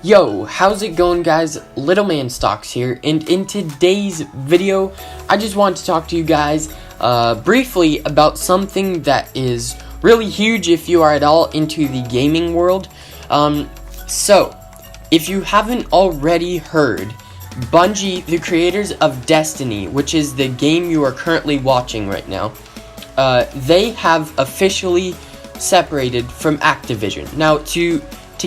Yo, how's it going, guys? Littlemanstocks here, and in today's video, I just want to talk to you guys briefly about something that is really huge if you are at all into the gaming world. So, if you haven't already heard, Bungie, the creators of Destiny, which is the game you are currently watching right now, they have officially separated from Activision. Now, to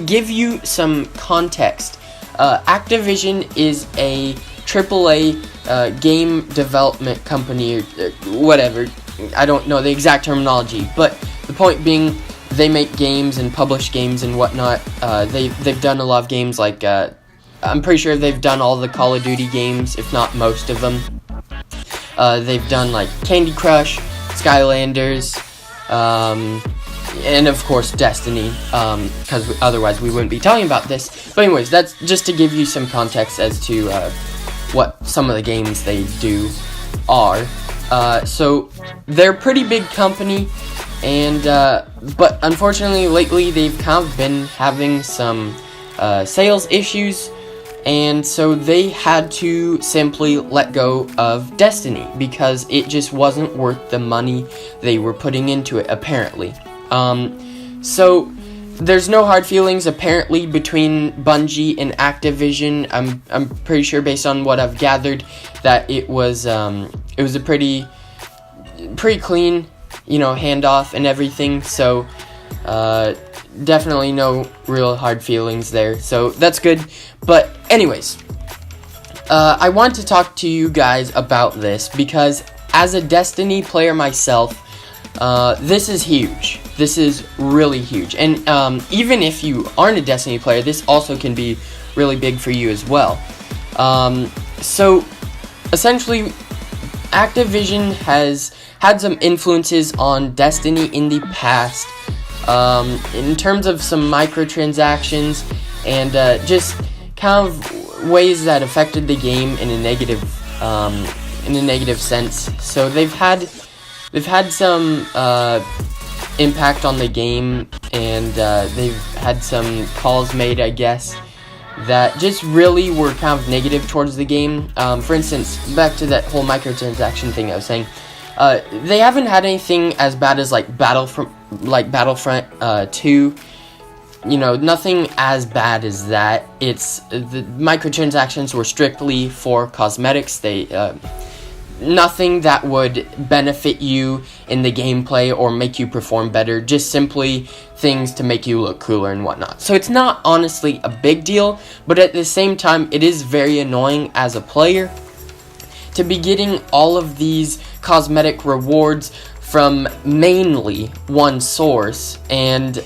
give you some context, Activision is a AAA game development company, or whatever. I don't know the exact terminology, but the point being, they make games and publish games and whatnot. They've done a lot of games, like I'm pretty sure they've done all the Call of Duty games, if not most of them. They've done like Candy Crush, Skylanders, and of course Destiny, because otherwise we wouldn't be talking about this. But anyways, that's just to give you some context as to what some of the games they do are. So they're a pretty big company, and but unfortunately lately they've kind of been having some sales issues, and so they had to simply let go of Destiny because it just wasn't worth the money they were putting into it, apparently. So there's no hard feelings apparently between Bungie and Activision. I'm pretty sure, based on what I've gathered, that it was a pretty clean, handoff and everything. So definitely no real hard feelings there. So that's good. But anyways, I want to talk to you guys about this because as a Destiny player myself, this is huge. This is really huge. And even if you aren't a Destiny player, this also can be really big for you as well. So essentially, Activision has had some influences on Destiny in the past, in terms of some microtransactions and just kind of ways that affected the game in a negative sense. So they've had some impact on the game, and they've had some calls made, I guess, that just really were kind of negative towards the game. For instance, back to that whole microtransaction thing I was saying, they haven't had anything as bad as like Battlefront 2. Nothing as bad as that. It's the microtransactions were strictly for cosmetics. They nothing that would benefit you in the gameplay or make you perform better, just simply things to make you look cooler and whatnot. So it's not honestly a big deal, but at the same time, it is very annoying as a player to be getting all of these cosmetic rewards from mainly one source, and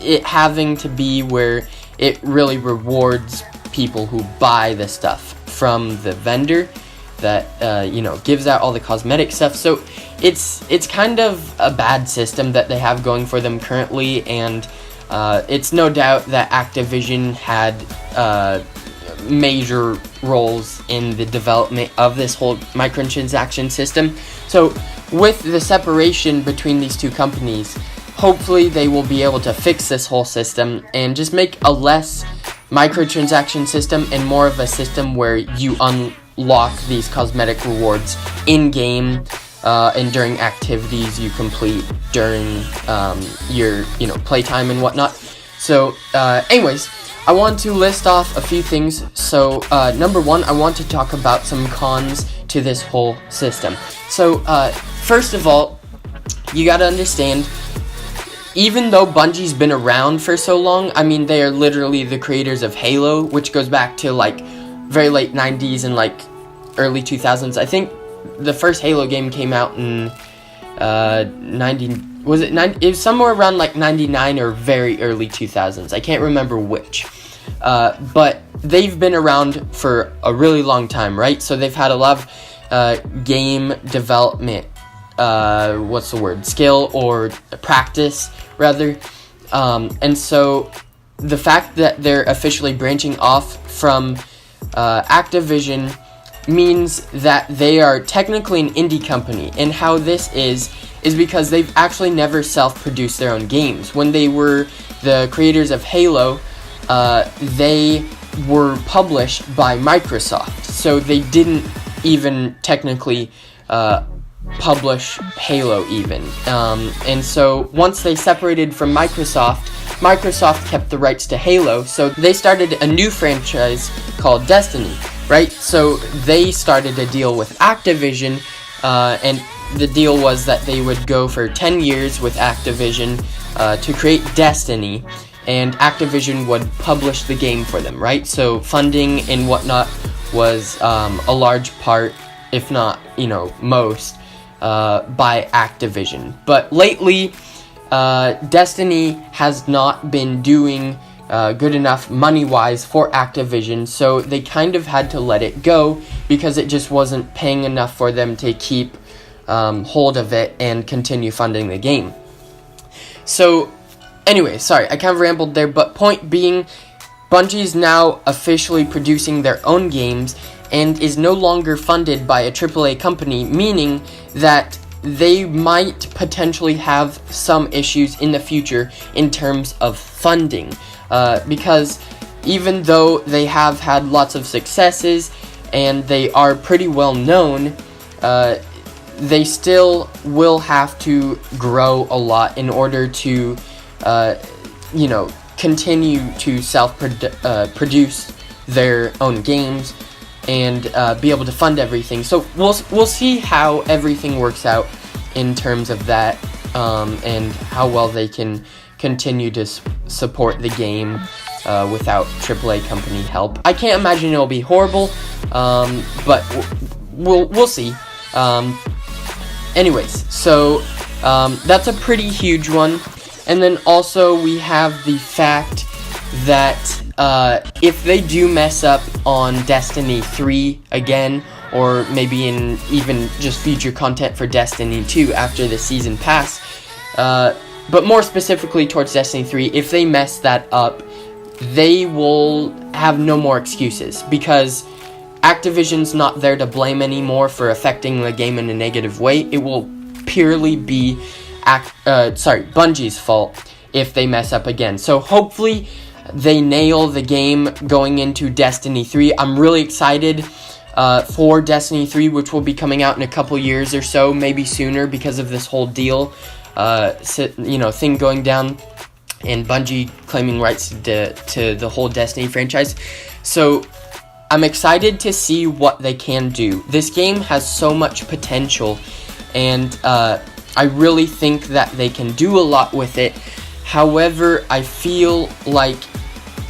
it having to be where it really rewards people who buy the stuff from the vendor that gives out all the cosmetic stuff. So it's kind of a bad system that they have going for them currently, and it's no doubt that Activision had major roles in the development of this whole microtransaction system. So with the separation between these two companies, hopefully they will be able to fix this whole system and just make a less microtransaction system and more of a system where you unlock these cosmetic rewards in-game and during activities you complete during your playtime and whatnot. So anyways, I want to list off a few things. So number one, I want to talk about some cons to this whole system. So first of all, you gotta understand, even though Bungie's been around for so long, I mean, they are literally the creators of Halo, which goes back to like very late 90s and like early 2000s. I think the first Halo game came out in it was somewhere around like 99 or very early 2000s. I can't remember which. But they've been around for a really long time, right? So they've had a lot of game development, skill or practice, rather. And so the fact that they're officially branching off from Activision means that they are technically an indie company. And how this is because they've actually never self-produced their own games. When they were the creators of Halo, they were published by Microsoft, so they didn't even technically publish Halo even. And so once they separated from Microsoft, Microsoft kept the rights to Halo, so they started a new franchise called Destiny, right? So they started a deal with Activision, and the deal was that they would go for 10 years with Activision to create Destiny, and Activision would publish the game for them, right? So funding and whatnot was a large part, if not, most, by Activision. But lately, Destiny has not been doing good enough money-wise for Activision, so they kind of had to let it go because it just wasn't paying enough for them to keep hold of it and continue funding the game. So, anyway, sorry, I kind of rambled there, but point being, Bungie is now officially producing their own games and is no longer funded by a AAA company, meaning that they might potentially have some issues in the future in terms of funding, because even though they have had lots of successes and they are pretty well known, they still will have to grow a lot in order to, continue to self-produce their own games and be able to fund everything. So we'll see how everything works out in terms of that, and how well they can continue to support the game without AAA company help. I can't imagine it'll be horrible, but we'll see. Anyways, so that's a pretty huge one. And then also we have the fact that if they do mess up on Destiny 3 again, or maybe in even just future content for Destiny 2 after the season pass, but more specifically towards Destiny 3, if they mess that up, they will have no more excuses, because Activision's not there to blame anymore for affecting the game in a negative way. It will purely be Bungie's fault if they mess up again. So hopefully they nail the game going into Destiny 3. I'm really excited for Destiny 3, which will be coming out in a couple years or so, maybe sooner, because of this whole deal thing going down and Bungie claiming rights to the whole Destiny franchise. So I'm excited to see what they can do. This game has so much potential, and I really think that they can do a lot with it. However, I feel like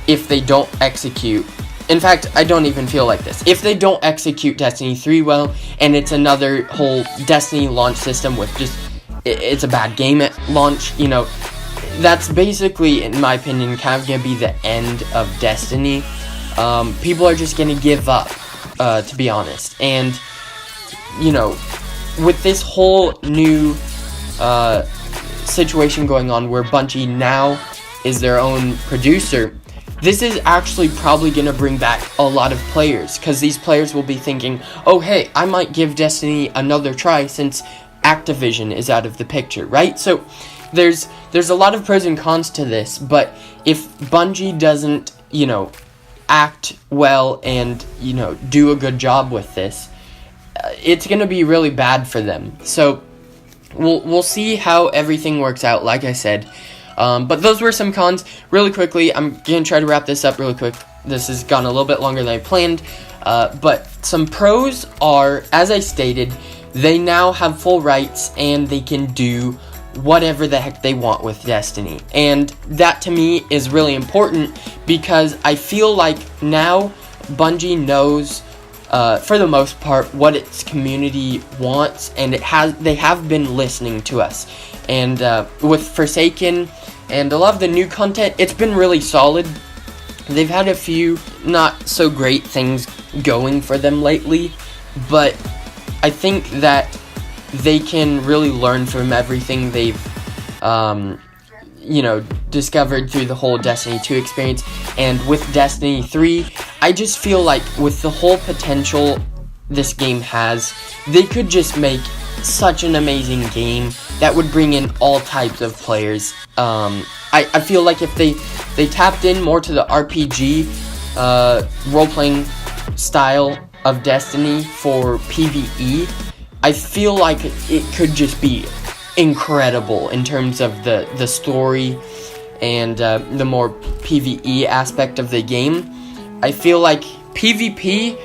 if they don't execute, in fact, I don't even feel like this. If they don't execute Destiny 3 well, and it's another whole Destiny launch system with just, it's a bad game at launch, that's basically, in my opinion, kind of going to be the end of Destiny. People are just going to give up, to be honest. And, with this whole new situation going on where Bungie now is their own producer, this is actually probably going to bring back a lot of players, because these players will be thinking, oh hey, I might give Destiny another try since Activision is out of the picture, right? So there's a lot of pros and cons to this, but if Bungie doesn't, act well and, do a good job with this, it's going to be really bad for them. So we'll see how everything works out, like I said. But those were some cons. Really quickly, I'm going to try to wrap this up really quick. This has gone a little bit longer than I planned. But some pros are, as I stated, they now have full rights and they can do whatever the heck they want with Destiny. And that to me is really important, because I feel like now Bungie knows, for the most part, what its community wants, and they have been listening to us. And with Forsaken and a lot of the new content, it's been really solid. They've had a few not so great things going for them lately, but I think that they can really learn from everything they've discovered through the whole Destiny 2 experience. And with Destiny 3, I just feel like with the whole potential this game has, they could just make such an amazing game that would bring in all types of players. I feel like if they tapped in more to the RPG role-playing style of Destiny for PvE, I feel like it could just be incredible in terms of the story and the more PvE aspect of the game. I feel like PvP,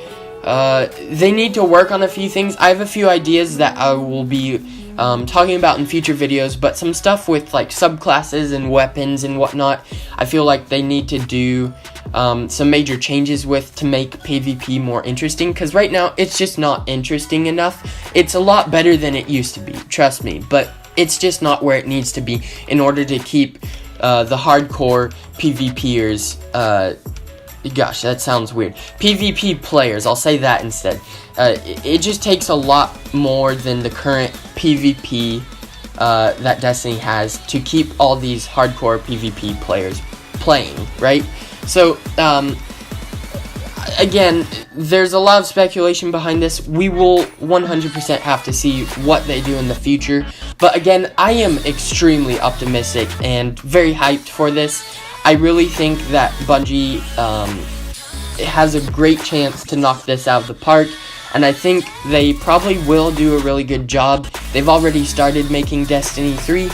they need to work on a few things. I have a few ideas that I will be talking about in future videos, but some stuff with like subclasses and weapons and whatnot, I feel like they need to do some major changes with to make PvP more interesting, because right now it's just not interesting enough. It's a lot better than it used to be, trust me, but it's just not where it needs to be in order to keep the hardcore PvPers, gosh, that sounds weird, PvP players, I'll say that instead. It just takes a lot more than the current PvP that Destiny has to keep all these hardcore PvP players playing, right? So, again, there's a lot of speculation behind this. We will 100% have to see what they do in the future. But again, I am extremely optimistic and very hyped for this. I really think that Bungie has a great chance to knock this out of the park. And I think they probably will do a really good job. They've already started making Destiny 3.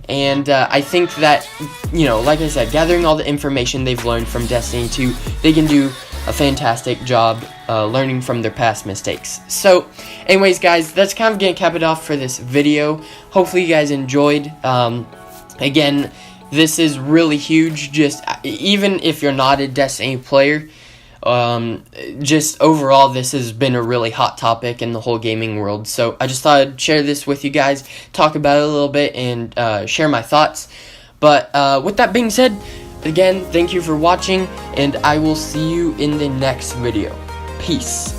And I think that, you know, like I said, gathering all the information they've learned from Destiny 2, they can do a fantastic job learning from their past mistakes. So, anyways, guys, that's kind of going to cap it off for this video. Hopefully you guys enjoyed. Again, this is really huge. Just even if you're not a Destiny player, just overall, this has been a really hot topic in the whole gaming world. So I just thought I'd share this with you guys, talk about it a little bit, and share my thoughts. But with that being said, again, thank you for watching, and I will see you in the next video. Peace.